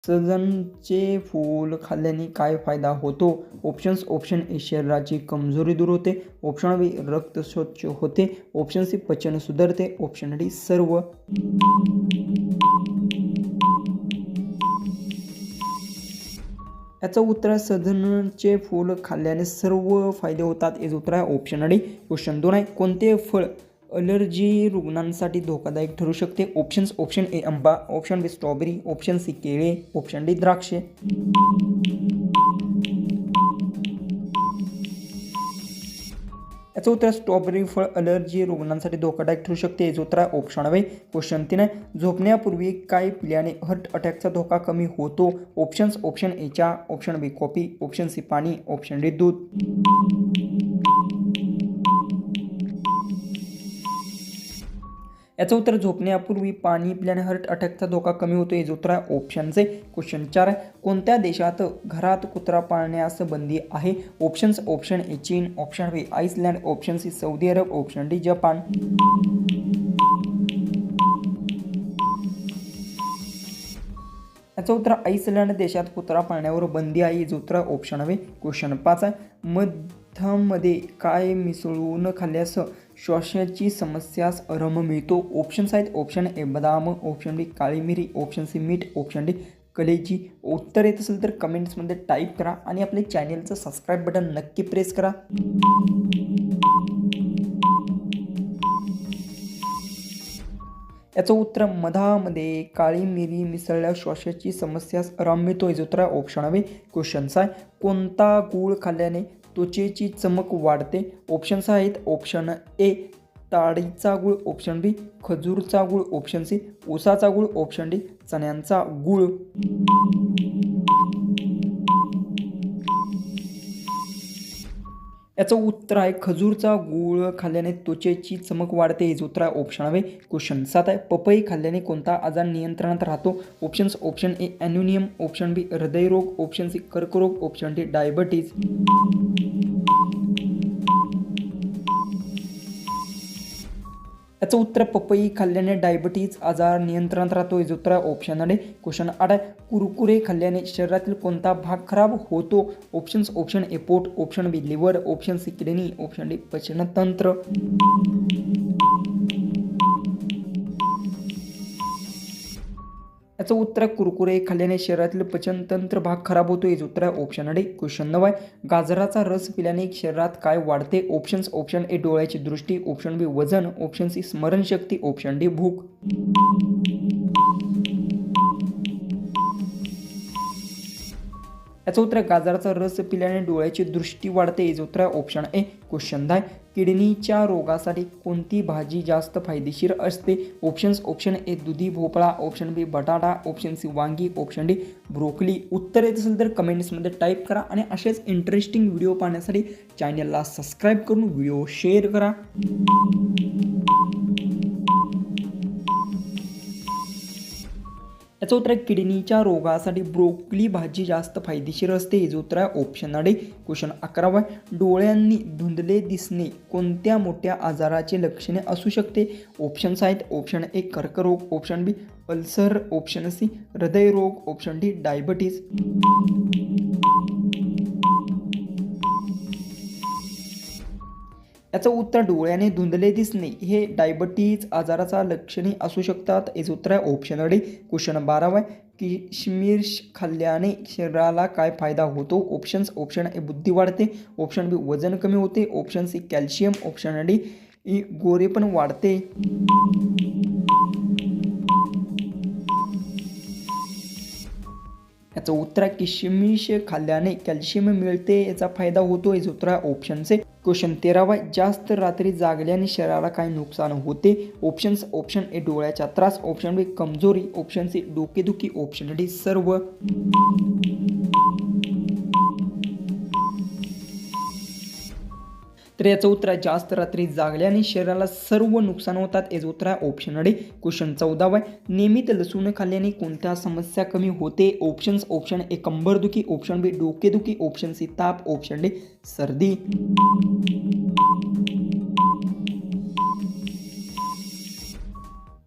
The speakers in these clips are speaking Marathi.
सजनचे फूल खाल्ल्याने काय फायदा होतो? ऑप्शन ए शरीराची कमजोरी दूर होते. ऑप्शन बी रक्त स्वच्छ होते. ऑप्शन सी पचन सुधारते. ऑप्शन डी सर्व. याचं उत्तर आहे सजनचे फूल खाल्ल्याने सर्व फायदे होतात. याचं उत्तर आहे ऑप्शन डी. क्वेश्चन 2 आहे, कोणते फळ अलर्जी रुग्णांसाठी धोकादायक ठरू शकते? ऑप्शन ए आंबा, option B strawberry, option C केळे, ऑप्शन डी द्राक्षे. याचं उत्तर स्ट्रॉबेरी फळ अलर्जी रुग्णांसाठी धोकादायक ठरू शकते. याचं उत्तर आहे ऑप्शन बी. क्वेश्चन 3 आहे, झोपण्यापूर्वी काय पिल्याने हार्ट अटॅकचा धोका कमी होतो? ऑप्शन ए चहा, ऑप्शन बी कॉफी, ऑप्शन सी पाणी, ऑप्शन डी दूध. याचं उत्तर झोपण्यापूर्वी पाणी पिल्याने हार्ट अटॅकचा धोका कमी होतो. याचं उत्तर आहे ऑप्शन सी. क्वेश्चन 4 आहे, कोणत्या देशात घरात कुत्रा पाळण्यास बंदी आहे? ऑप्शन ए चीन, ऑप्शन बी आइसलँड, ऑप्शन सी सौदी अरब, ऑप्शन डी जपान. याचं उत्तर आइसलँड देशात कुत्रा पाळण्यावर बंदी आहे. याचं उत्तर ऑप्शन बी. क्वेश्चन 5 आहे, मधमध्ये काय मिसळून खाल्ल्यास श्वासाची समस्यास आराम मिळतो? ऑप्शन्स आहेत, ऑप्शन ए बदाम, ऑप्शन बी काळी मिरी, ऑप्शन सी मीठ, ऑप्शन डी कलेजी. उत्तर येत असेल तर कमेंट्समध्ये टाईप करा आणि आपल्या चॅनेलचं सबस्क्राईब बटन नक्की प्रेस करा. याचं उत्तर मधामध्ये काळी मिरी मिसळल्यास श्वासाची समस्यास आराम मिळतो. याचं उत्तर ऑप्शन बी. क्वेश्चन 6 आहे, कोणता गूळ खाल्ल्याने त्वचेची चमक वाढते? ऑप्शन्स आहेत, ऑप्शन ए टाळीचा गूळ, ऑप्शन बी खजूरचा गूळ, ऑप्शन सी ऊसाचा गूळ, ऑप्शन डी चण्यांचा गूळ. याचं उत्तर आहे खजूरचा गूळ खाल्ल्याने त्वचेची चमक वाढते. याचं उत्तर आहे ऑप्शन बी. क्वेश्चन 7 आहे, पपई खाल्ल्याने कोणता आजार नियंत्रणात राहतो? ऑप्शन ए ॲन्युनियम, ऑप्शन बी हृदयरोग, ऑप्शन सी कर्करोग, ऑप्शन डी डायबिटीज. याचं उत्तर पपई खाल्ल्याने डायबिटीज आजार नियंत्रणात राहतो. याचं उत्तर आहे ऑप्शन डी. क्वेश्चन 8 आहे, कुरकुरे खाल्ल्याने शरीरातील कोणता भाग खराब होतो? ऑप्शन ए पोट, option B liver, option C kidney, option D पचनतंत्र. याचं उत्तर कुरकुरे खाल्ल्याने शरीरातील पचनतंत्र भाग खराब होतो. याचं उत्तर आहे ऑप्शन डी. क्वेश्चन 9 आहे, गाजराचा रस पिल्याने शरीरात काय वाढते? ऑप्शन ए डोळ्याची दृष्टी, ऑप्शन बी वजन, ऑप्शन सी स्मरणशक्ती, ऑप्शन डी भूक. याचं उत्तर गाजराचा रस पिल्याने डोळ्याची दृष्टी वाढते. याचं उत्तर आहे ऑप्शन ए. क्वेश्चन 10, किडनीच्या रोगासाठी कोणती भाजी जास्त फायदेशीर असते? ऑप्शन ए दुधी भोपळा, ऑप्शन बी बटाटा, ऑप्शन सी वांगी, ऑप्शन डी ब्रोकली. उत्तर येत असेल तर कमेंट्समध्ये टाईप करा आणि असेच इंटरेस्टिंग व्हिडिओ पाहण्यासाठी चॅनलला सबस्क्राईब करून व्हिडिओ शेअर करा. याचं उत्तर किडनीच्या रोगासाठी ब्रोकली भाजी जास्त फायदेशीर असते. याचं उत्तर आहे ऑप्शन डी. क्वेश्चन 11, डोळ्यांनी धुंदले दिसणे कोणत्या मोठ्या आजाराचे लक्षणे असू शकते? ऑप्शन्स आहेत, ऑप्शन ए कर्करोग, ऑप्शन बी अल्सर, ऑप्शन सी हृदयरोग, ऑप्शन डी डायबिटीज. याचं उत्तर डोळ्याने धुंदले दिसणे हे डायबिटीज आजाराचा लक्षणे असू शकतात. याचं उत्तर आहे ऑप्शन डी. क्वेश्चन 12, किशमिश खाल्ल्याने शरीराला काय फायदा होतो? ऑप्शन ए बुद्धी वाढते, ऑप्शन बी वजन कमी होते, option C calcium, option D गोरेपण वाढते. याचं उत्तर आहे किशमिश खाल्ल्याने कॅल्शियम मिळते, याचा फायदा होतो. याचं उत्तर आहे ऑप्शन सी. क्वेश्चन 13, जास्त रात्री जागल्याने शरीराला काय नुकसान होते? ऑप्शन ए डोळ्याचा त्रास, ऑप्शन बी कमजोरी, ऑप्शन सी डोकेदुखी, ऑप्शन डी सर्व. तर याचं उत्तर आहे जास्त रात्री जागल्याने शरीराला सर्व नुकसान होतात. याचं उत्तर आहे ऑप्शन डी. क्वेश्चन 14, नियमित लसूण खाल्ल्याने कोणत्या समस्या कमी होते? ऑप्शन ए कंबरदुखी, ऑप्शन बी डोकेदुखी, ऑप्शन सी ताप, ऑप्शन डी सर्दी.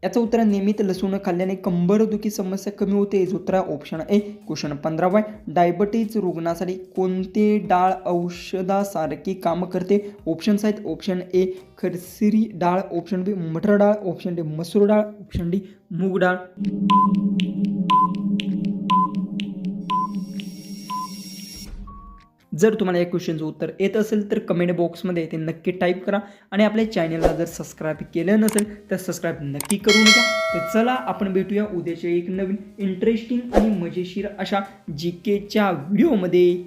याचं उत्तर आहे नियमित लसूण खाल्ल्याने कंबरदुखी समस्या कमी होते. याचं उत्तर आहे ऑप्शन ए. क्वेश्चन 15 डायबिटीज रुग्णासाठी कोणते डाळ औषधासारखी काम करते? ऑप्शन्स आहेत ऑप्शन ए खरसिरी डाळ, ऑप्शन बी मटर डाळ, ऑप्शन डी मसूर डाळ, ऑप्शन डी मूग डाळ. जर तुम्हाला या क्वेश्चनचं उत्तर येत असेल तर कमेंट बॉक्समध्ये ते नक्की टाईप करा आणि आपल्या चॅनलला जर सबस्क्राईब केलं नसेल तर सबस्क्राईब नक्की करून घ्या. तर चला आपण भेटूया उद्याच्या एक नवीन इंटरेस्टिंग आणि मजेशीर अशा GKच्या व्हिडिओमध्ये.